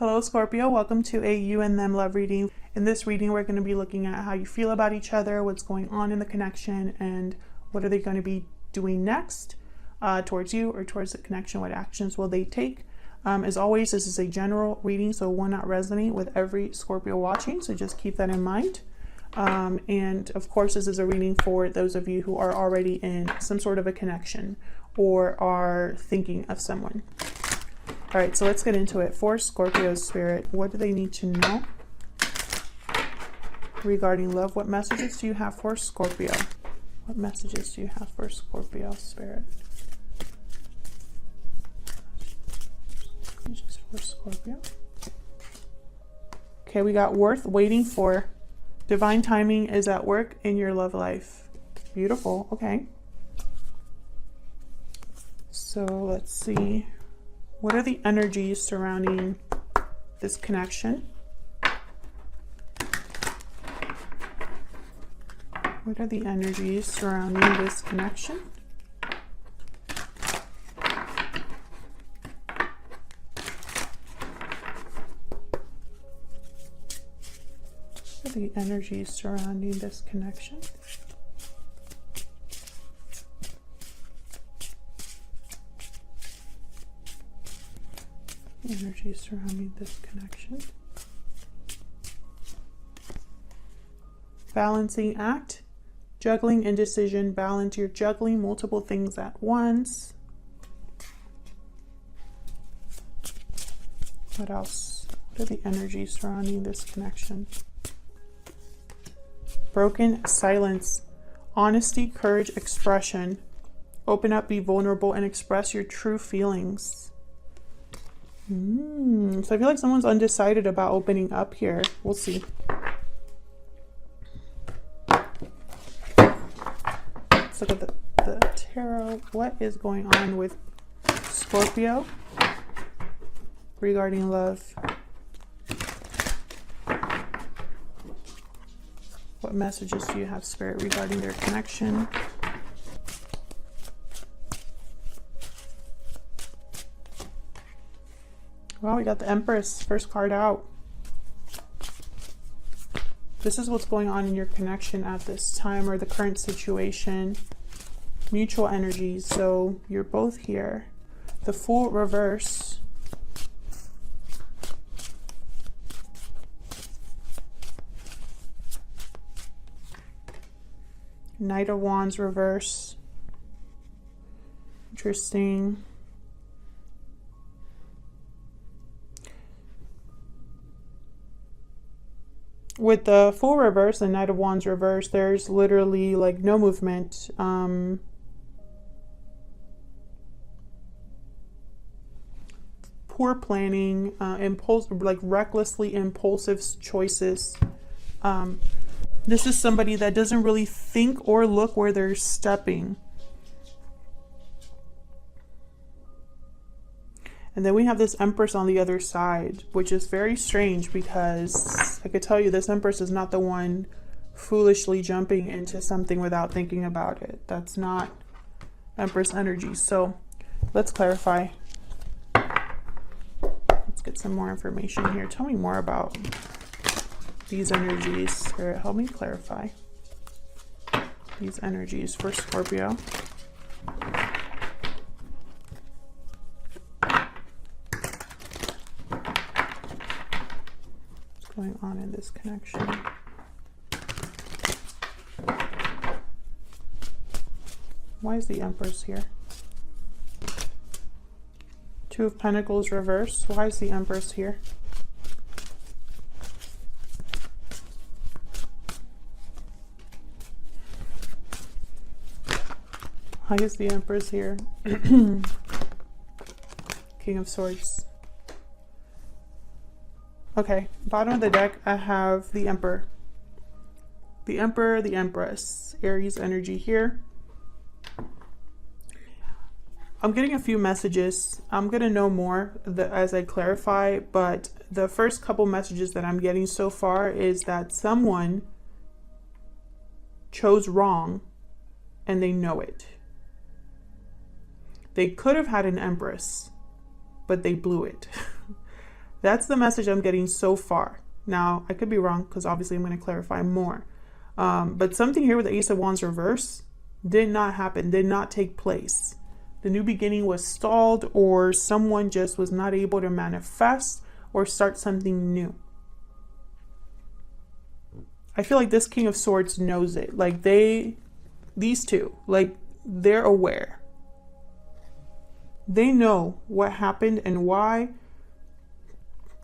Hello Scorpio, welcome to a you and them love reading. In this reading, we're going to be looking at how you feel about each other, what's going on in the connection, and what are they going to be doing next towards you or towards the connection. What actions will they take? As always, this is a general reading, so it will not resonate with every Scorpio watching, so just keep that in mind. And of course, this is a reading for those of you who are already in some sort of a connection or are thinking of someone. All right, so let's get into it. For Scorpio spirit, what do they need to know regarding love? What messages do you have for Scorpio? What messages do you have for Scorpio spirit? Messages for Scorpio. Okay, we got worth waiting for. Divine timing is at work in your love life. Beautiful. Okay. So let's see. What are the energies surrounding this connection? What are the energies surrounding this connection? What are the energies surrounding this connection? Energy surrounding this connection. Balancing act, juggling indecision, balance. You're juggling multiple things at once. What else? What are the energies surrounding this connection? Broken silence, honesty, courage, expression. Open up, be vulnerable, and express your true feelings. So I feel like someone's undecided about opening up here. We'll see. Let's look at the tarot. What is going on with Scorpio regarding love? What messages do you have, Spirit, regarding their connection? Well, we got the Empress, first card out. This is what's going on in your connection at this time, or the current situation. Mutual energies, so you're both here. The Fool reverse. Knight of Wands reverse. Interesting. With the Fool reverse and Knight of Wands reverse, there's literally like no movement. Poor planning, like recklessly impulsive choices. This is somebody that doesn't really think or look where they're stepping. And then we have this Empress on the other side, which is very strange because I could tell you this Empress is not the one foolishly jumping into something without thinking about it. That's not Empress energy. So let's clarify. Let's get some more information here. Tell me more about these energies. Spirit, help me clarify these energies for Scorpio. Going on in this connection. Why is the Empress here? Two of Pentacles reverse. Why is the Empress here? Why is the Empress here? King of Swords. Okay, bottom of the deck, I have the Emperor. The Emperor, the Empress. Aries energy here. I'm getting a few messages. I'm going to know more as I clarify, but the first couple messages that I'm getting so far is that someone chose wrong and they know it. They could have had an Empress, but they blew it. That's the message I'm getting so far. Now, I could be wrong because obviously I'm going to clarify more. But something here with the Ace of Wands reverse did not happen, did not take place. The new beginning was stalled, or someone just was not able to manifest or start something new. I feel like this King of Swords knows it. Like these two, like they're aware. They know what happened and why.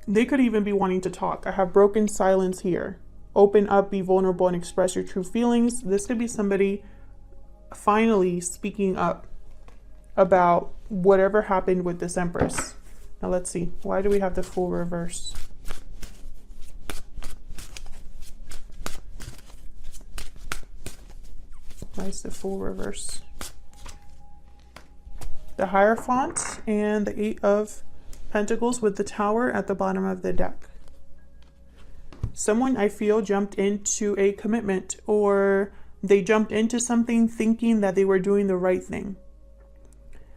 They could even be wanting to talk. I have broken silence here. Open up, be vulnerable, and express your true feelings. This could be somebody finally speaking up about whatever happened with this Empress. Now let's see. Why do we have the Fool reverse? Why is the Fool reverse? The Hierophant and the Eight of Pentacles with the Tower at the bottom of the deck. Someone, I feel, jumped into a commitment, or they jumped into something thinking that they were doing the right thing.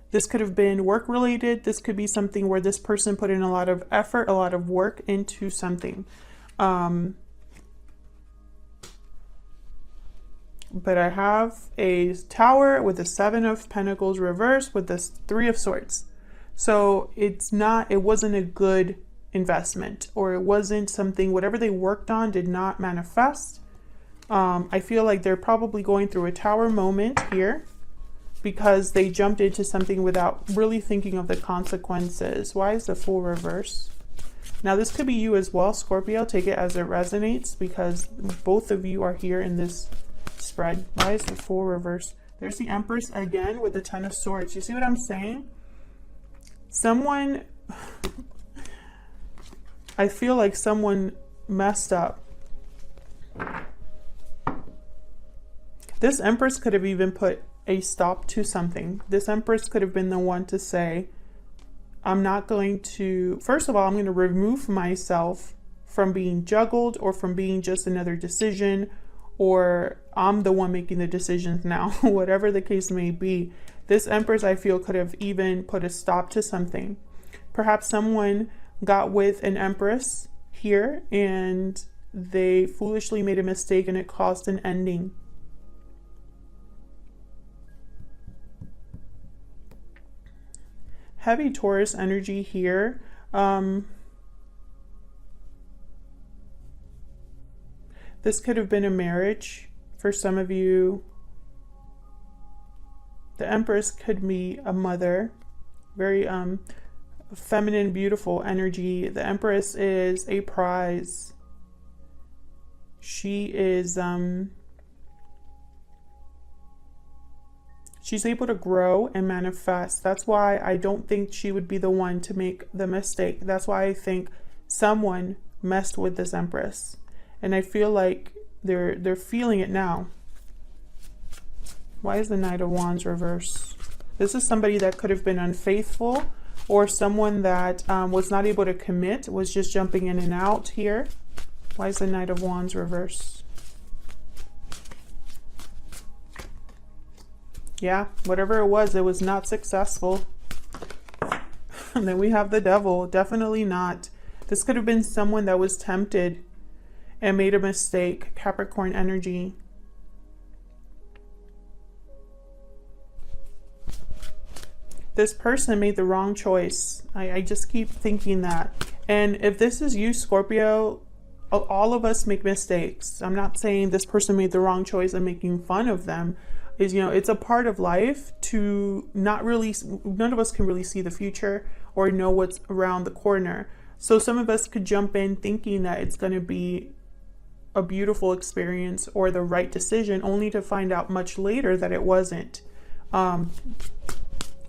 This could have been work related. This could be something where this person put in a lot of effort, a lot of work into something. But I have a Tower with the Seven of Pentacles reversed with the Three of Swords. So it wasn't a good investment, or it wasn't something, whatever they worked on did not manifest. I feel like they're probably going through a Tower moment here because they jumped into something without really thinking of the consequences. Why is the Fool reverse? Now this could be you as well, Scorpio. Take it as it resonates because both of you are here in this spread. Why is the Fool reverse? There's the Empress again with the Ten of Swords. You see what I'm saying? Someone, I feel like someone messed up. This Empress could have even put a stop to something. This Empress could have been the one to say, I'm not going to, first of all, I'm going to remove myself from being juggled or from being just another decision, or I'm the one making the decisions now, whatever the case may be. This Empress, I feel, could have even put a stop to something. Perhaps someone got with an Empress here and they foolishly made a mistake and it caused an ending. Heavy Taurus energy here. This could have been a marriage for some of you. The Empress could be a mother. Very feminine, beautiful energy. The Empress is a prize. She is she's able to grow and manifest. That's why I don't think she would be the one to make the mistake. That's why I think someone messed with this Empress. And I feel like they're feeling it now. Why is the Knight of Wands reversed? This is somebody that could have been unfaithful, or someone that was not able to commit, was just jumping in and out here. Why is the Knight of Wands reversed? Yeah, whatever it was not successful. And then we have the Devil. Definitely not. This could have been someone that was tempted and made a mistake. Capricorn energy. This person made the wrong choice. I just keep thinking that. And if this is you, Scorpio, all of us make mistakes. I'm not saying this person made the wrong choice and making fun of them. It's a part of life to not really, none of us can really see the future or know what's around the corner. So some of us could jump in thinking that it's going to be a beautiful experience or the right decision, only to find out much later that it wasn't.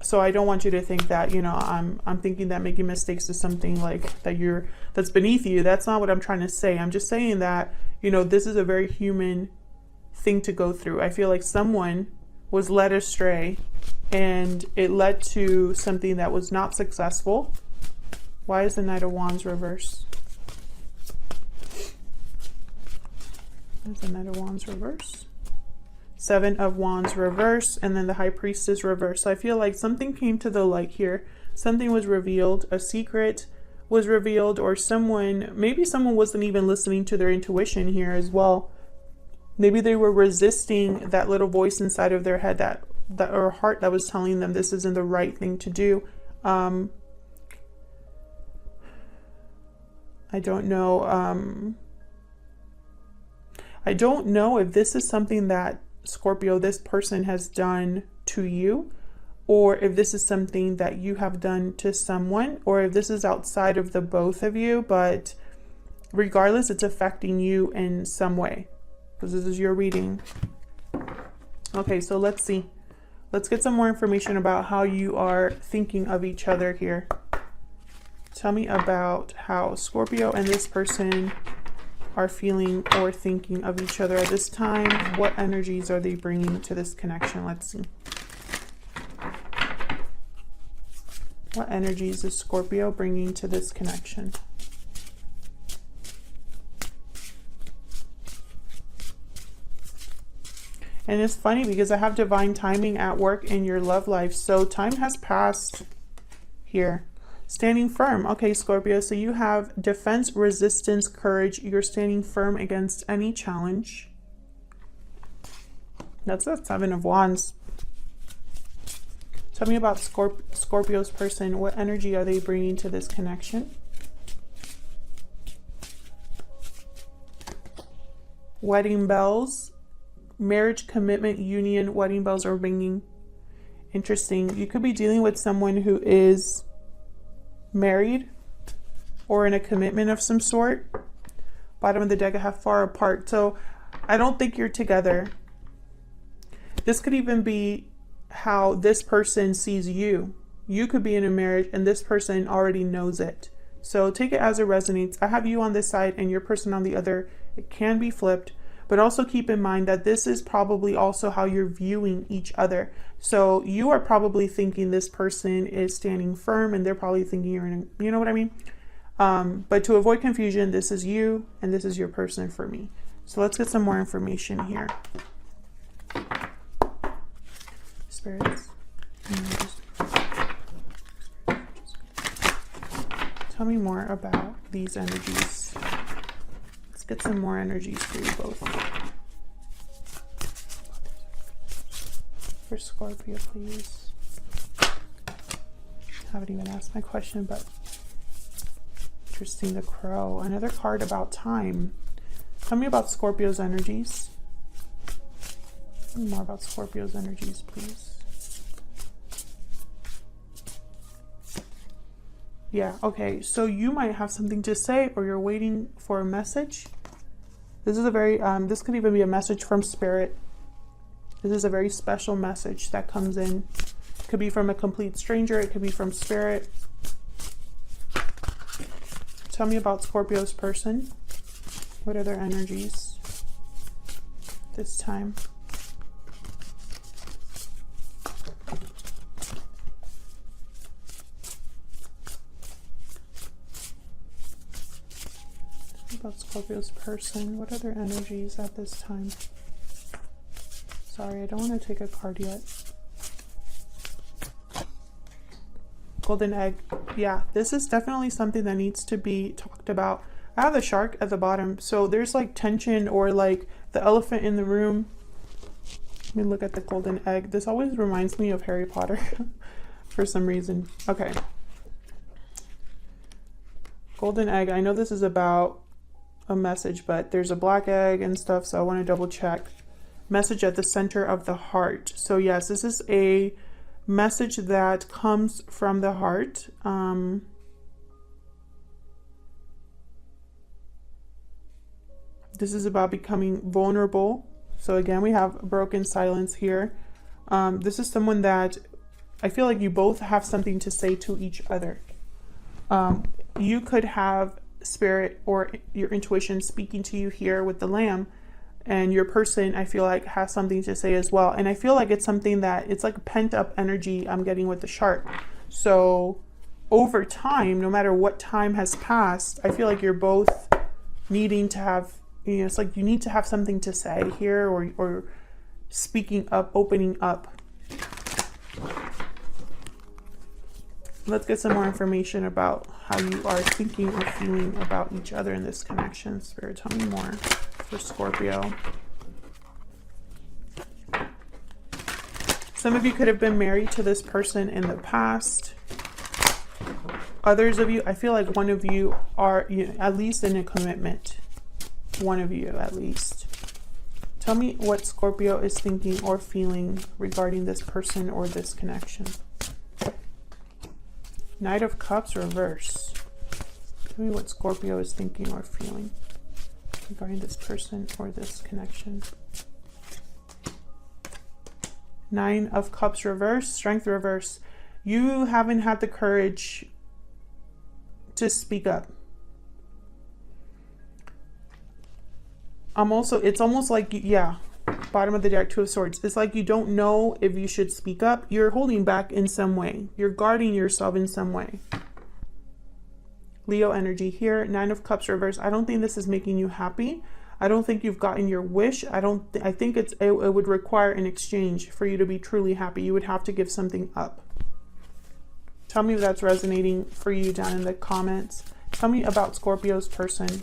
So I don't want you to think that, I'm thinking that making mistakes is something like that's beneath you. That's not what I'm trying to say. I'm just saying that, this is a very human thing to go through. I feel like someone was led astray and it led to something that was not successful. Why is the Knight of Wands reversed? Why is the Knight of Wands reversed? Seven of Wands reverse, and then the High Priestess reverse. So I feel like something came to the light here. Something was revealed. A secret was revealed, or maybe someone wasn't even listening to their intuition here as well. Maybe they were resisting that little voice inside of their head that or heart that was telling them this isn't the right thing to do. I don't know. I don't know if this is something that Scorpio, this person has done to you, or if this is something that you have done to someone, or if this is outside of the both of you, but regardless, it's affecting you in some way, because this is your reading. Okay, so let's see. Let's get some more information about how you are thinking of each other here. Tell me about how Scorpio and this person are feeling or thinking of each other at this time. What energies are they bringing to this connection? Let's see. What energies is Scorpio bringing to this connection? And it's funny because I have divine timing at work in your love life. So time has passed here. Standing firm. Okay, Scorpio. So you have defense, resistance, courage. You're standing firm against any challenge. That's the Seven of Wands. Tell me about Scorpio's person. What energy are they bringing to this connection? Wedding bells. Marriage, commitment, union, wedding bells are ringing. Interesting. You could be dealing with someone who is married or in a commitment of some sort. Bottom of the deck, I have far apart. So I don't think you're together. This could even be how this person sees you. You could be in a marriage and this person already knows it. So take it as it resonates. I have you on this side and your person on the other. It can be flipped. But also keep in mind that this is probably also how you're viewing each other. So you are probably thinking this person is standing firm and they're probably thinking you're in a, you know what I mean? But to avoid confusion, this is you and this is your person for me. So let's get some more information here. Spirits. Tell me more about these energies. Let's get some more energies for you both. For Scorpio, please. I haven't even asked my question, but interesting. The Crow. Another card about time. Tell me about Scorpio's energies. Tell me more about Scorpio's energies, please. Yeah, okay. So you might have something to say or you're waiting for a message. This is a very, this could even be a message from Spirit. This is a very special message that comes in. It could be from a complete stranger. It could be from Spirit. Tell me about Scorpio's person. What are their energies this time? About Scorpio's person. What are their energies at this time? Sorry, I don't want to take a card yet. Golden egg. Yeah, this is definitely something that needs to be talked about. I have the shark at the bottom, so there's like tension or like the elephant in the room. Let me look at the golden egg. This always reminds me of Harry Potter for some reason. Okay. Golden egg. I know this is about a message, but there's a black egg and stuff, so I want to double check. Message at the center of the heart. So yes, this is a message that comes from the heart. This is about becoming vulnerable. So again, we have broken silence here. This is someone that I feel like you both have something to say to each other. You could have Spirit or your intuition speaking to you here with the Lamb, and your person I feel like has something to say as well. And I feel like it's something that it's like pent up energy I'm getting with the shark. So over time, no matter what time has passed, I feel like you're both needing to have, you know, it's like you need to have something to say here, or speaking up, opening up. Let's get some more information about how you are thinking or feeling about each other in this connection. Spirit, tell me more for Scorpio. Some of you could have been married to this person in the past. Others of you, I feel like one of you are at least in a commitment. One of you at least. Tell me what Scorpio is thinking or feeling regarding this person or this connection. Knight of Cups reverse. Tell me what Scorpio is thinking or feeling regarding this person or this connection. Nine of Cups reverse, Strength reverse. You haven't had the courage to speak up. It's almost like, bottom of the deck, Two of Swords. It's like you don't know if you should speak up. You're holding back in some way. You're guarding yourself in some way. Leo energy here. Nine of Cups reverse. I don't think this is making you happy. I don't think you've gotten your wish. I think it would require an exchange for you to be truly happy. You would have to give something up. Tell me if that's resonating for you down in the comments. Tell me about Scorpio's person.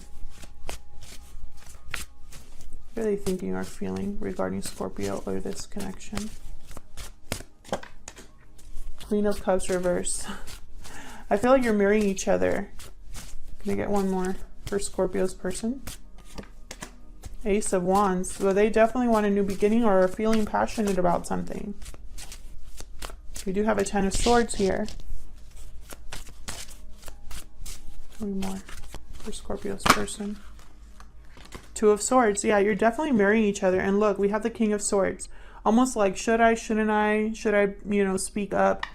What are they thinking or feeling regarding Scorpio or this connection? Queen of Cups reverse. I feel like you're marrying each other. Can I get one more for Scorpio's person? Ace of Wands. So they definitely want a new beginning or are feeling passionate about something. We do have a Ten of Swords here. Tell me more for Scorpio's person. Two of Swords. Yeah, you're definitely marrying each other. And look, we have the King of Swords. Almost like, should I, shouldn't I? Should I, speak up?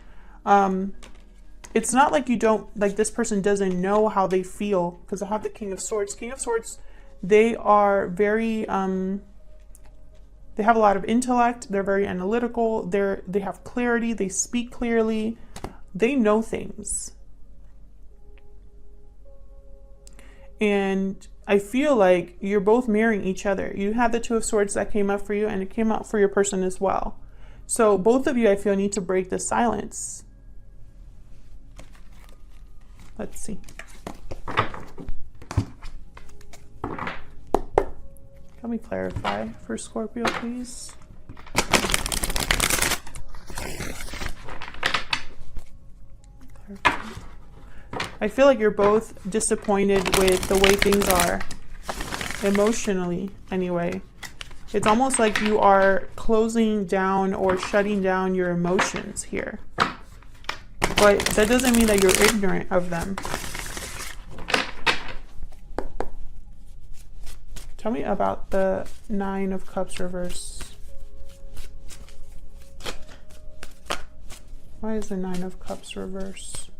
It's not like you don't, like this person doesn't know how they feel, because I have the King of Swords. King of Swords, they are very, they have a lot of intellect. They're very analytical. They have clarity. They speak clearly. They know things. And I feel like you're both marrying each other. You had the Two of Swords that came up for you, and it came out for your person as well. So both of you, I feel, need to break the silence. Let's see. Can we clarify for Scorpio, please? Clarify. I feel like you're both disappointed with the way things are, emotionally anyway. It's almost like you are closing down or shutting down your emotions here. But that doesn't mean that you're ignorant of them. Tell me about the Nine of Cups reverse. Why is the Nine of Cups reverse?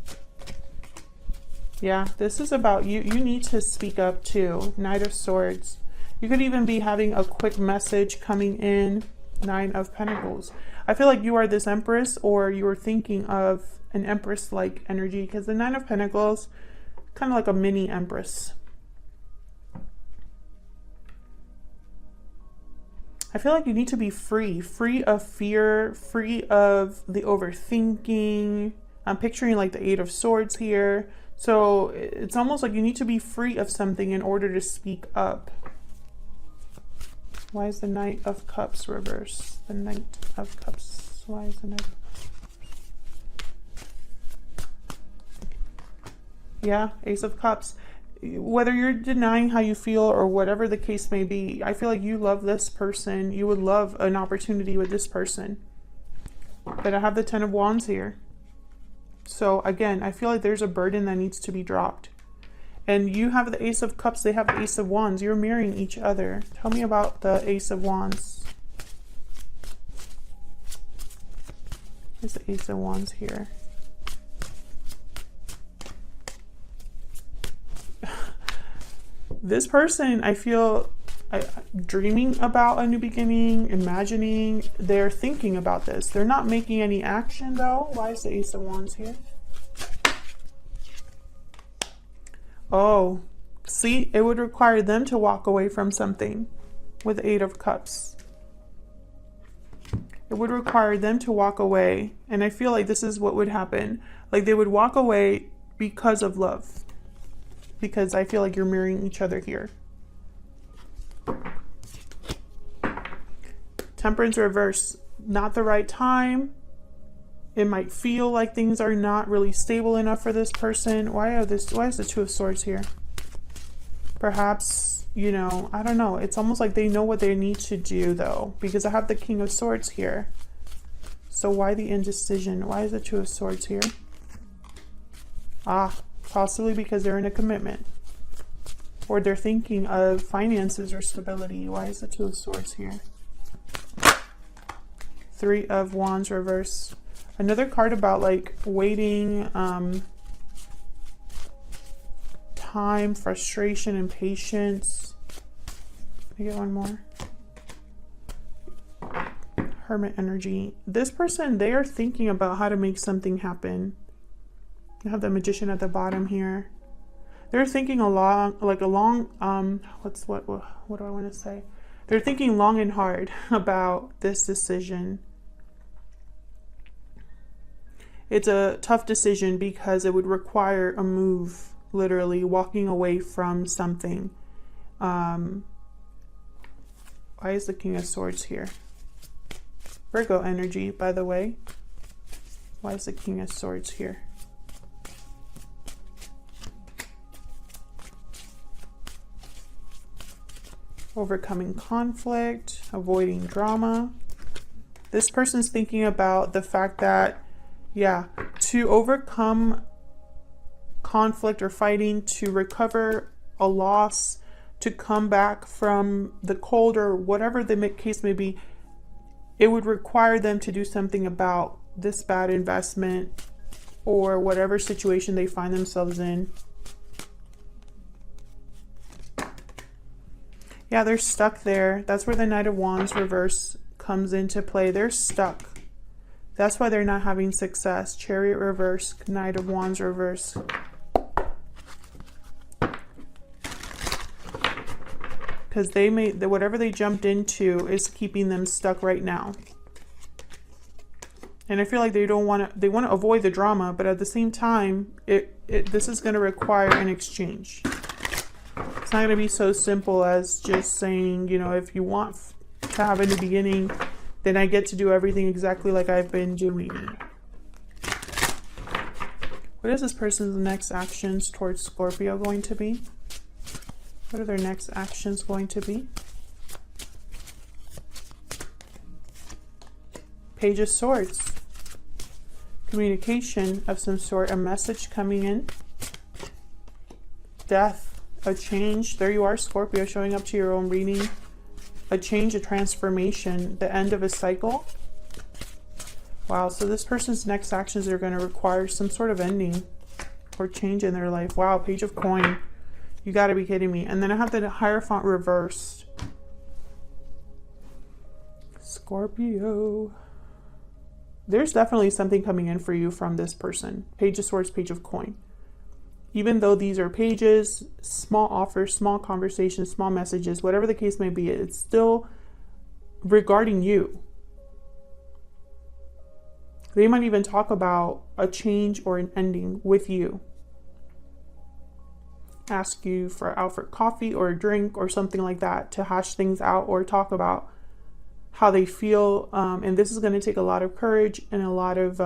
Yeah, this is about you. You need to speak up too. Knight of Swords. You could even be having a quick message coming in. Nine of Pentacles. I feel like you are this Empress, or you are thinking of an Empress-like energy, because the Nine of Pentacles, kind of like a mini Empress. I feel like you need to be free of fear, free of the overthinking. I'm picturing like the Eight of Swords here. So it's almost like you need to be free of something in order to speak up. Why is the Knight of Cups reverse? The Knight of Cups. Why is the Knight of Cups? Yeah, Ace of Cups. Whether you're denying how you feel or whatever the case may be, I feel like you love this person. You would love an opportunity with this person. But I have the Ten of Wands here. So again, I feel like there's a burden that needs to be dropped. And you have the Ace of Cups. They have the Ace of Wands. You're mirroring each other. Tell me about the Ace of Wands. There's the Ace of Wands here. This person, I feel, dreaming about a new beginning, imagining, they're thinking about this. They're not making any action though. Why is the Ace of Wands here? Oh, see, it would require them to walk away from something with the Eight of Cups. It would require them to walk away. And I feel like this is what would happen. Like they would walk away because of love. Because I feel like you're mirroring each other here. Temperance reverse, not the right time. It might feel like things are not really stable enough for this person. Why is the Two of Swords here? Perhaps, you know, I don't know. It's almost like they know what they need to do though, because I have the King of Swords here. So why the indecision? Why is the Two of Swords here? Possibly because they're in a commitment. Or they're thinking of finances or stability. Why is the Two of Swords here? Three of Wands reverse. Another card about like waiting, time, frustration, and patience. Can I get one more? Hermit energy. This person, they are thinking about how to make something happen. I have the Magician at the bottom here. They're thinking what do I want to say? They're thinking long and hard about this decision. It's a tough decision because it would require a move, literally walking away from something. Why is the King of Swords here? Virgo energy, by the way. Why is the King of Swords here? Overcoming conflict, avoiding drama. This person's thinking about the fact that, yeah, to overcome conflict or fighting, to recover a loss, to come back from the cold or whatever the case may be, it would require them to do something about this bad investment or whatever situation they find themselves in. Yeah, they're stuck there. That's where the Knight of Wands reverse comes into play. They're stuck. That's why they're not having success. Chariot reverse, Knight of Wands reverse. Because whatever they jumped into is keeping them stuck right now. And I feel like they want to avoid the drama, but at the same time, this is going to require an exchange. It's not going to be so simple as just saying, you know, if you want to have in the beginning, then I get to do everything exactly like I've been doing it. What is this person's next actions towards Scorpio going to be? What are their next actions going to be? Page of Swords. Communication of some sort, a message coming in. Death. A change. There you are, Scorpio, showing up to your own reading. A change, a transformation, the end of a cycle. Wow, so this person's next actions are going to require some sort of ending or change in their life. Wow, Page of Coin. You got to be kidding me. And then I have the Hierophant reversed. Scorpio. There's definitely something coming in for you from this person. Page of Swords, Page of Coin. Even though these are pages, small offers, small conversations, small messages, whatever the case may be, it's still regarding you. They might even talk about a change or an ending with you. Ask you out for coffee or a drink or something like that to hash things out or talk about how they feel. And this is going to take a lot of courage and a lot of...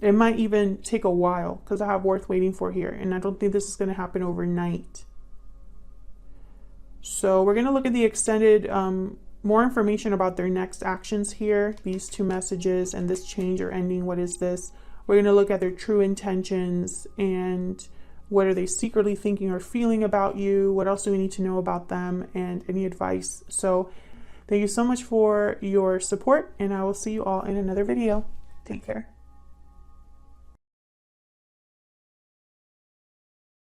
it might even take a while because I have worth waiting for here. And I don't think this is going to happen overnight. So we're going to look at the extended, more information about their next actions here. These two messages and this change or ending. What is this? We're going to look at their true intentions and what are they secretly thinking or feeling about you? What else do we need to know about them? And any advice. So thank you so much for your support. And I will see you all in another video. Take care.